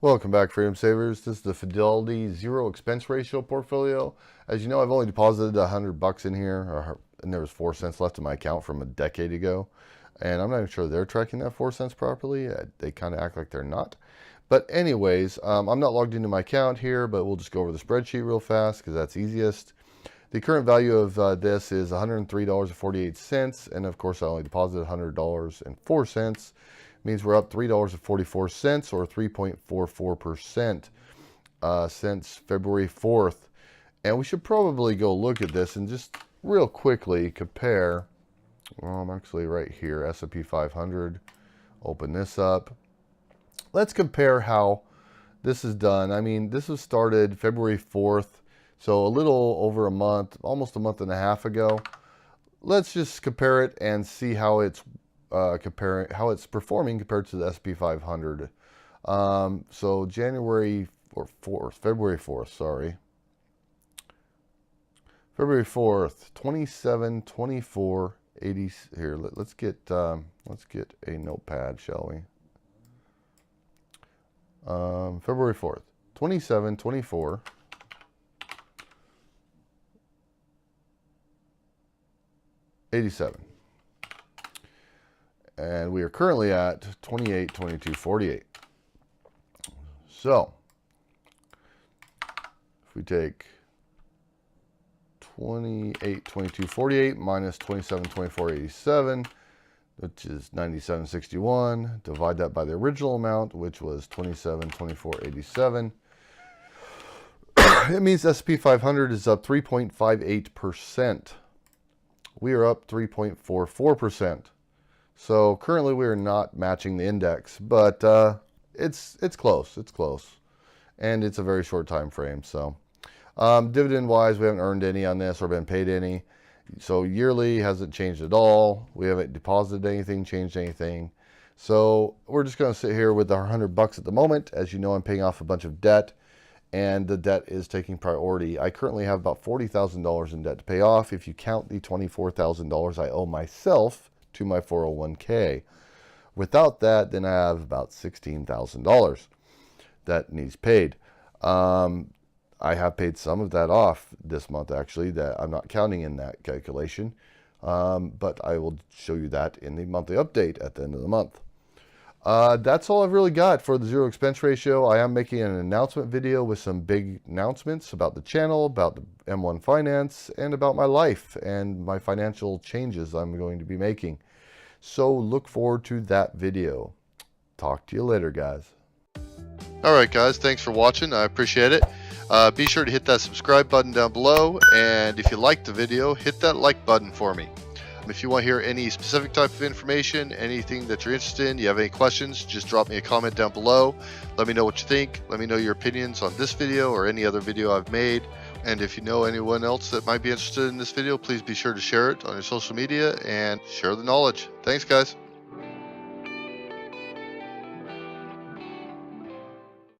Welcome back, Freedom Savers. This is the Fidelity zero expense ratio portfolio. As you know, I've only deposited $100 in here, and there was 4 cents left in my account from a decade ago. And I'm not even sure they're tracking that 4 cents properly. They kind of act like they're not. But anyways, I'm not logged into my account here, but we'll just go over the spreadsheet real fast because that's easiest. The current value of this is $103.48, and of course I only deposited $100.04. Means we're up $3.44 or 3.44% since February 4th. And we should probably go look at this and just real quickly compare. Well, I'm actually right here, S&P 500. Open this up. Let's compare how this is done. I mean, this was started February 4th, so a little over a month, almost a month and a half ago. Let's just compare it and see how it's comparing how it's performing compared to the S&P 500. So February 4th, sorry. February 4th, 27, 24, 80. Here, let's get a notepad, shall we? February 4th, 27, 24. 87. And we are currently at 28, 22, 48. So, if we take 28, 22, 48 minus 27, 24, 87, which is 97, 61, divide that by the original amount, which was 27, 24, 87. It means S&P 500 is up 3.58%. We are up 3.44%. So currently we are not matching the index, but it's close. It's close, and it's a very short time frame. So dividend wise, we haven't earned any on this or been paid any. So yearly hasn't changed at all. We haven't deposited anything, changed anything. So we're just going to sit here with our $100 at the moment. As you know, I'm paying off a bunch of debt, and the debt is taking priority. I currently have about $40,000 in debt to pay off if you count the $24,000 I owe myself to my 401k. Without that, then I have about $16,000 that needs paid. I have paid some of that off this month, actually, that I'm not counting in that calculation, but I will show you that in the monthly update at the end of the month. That's all I've really got for the zero expense ratio. I am making an announcement video with some big announcements about the channel, about the M1 Finance, and about my life and my financial changes I'm going to be making. So look forward to that video. Talk to you later, guys. Alright guys, thanks for watching. I appreciate it. Be sure to hit that subscribe button down below, and if you liked the video, hit that like button for me. If you want to hear any specific type of information, anything that you're interested in, you have any questions, just drop me a comment down below. Let me know what you think. Let me know your opinions on this video or any other video I've made. And if you know anyone else that might be interested in this video, please be sure to share it on your social media and share the knowledge. Thanks, guys.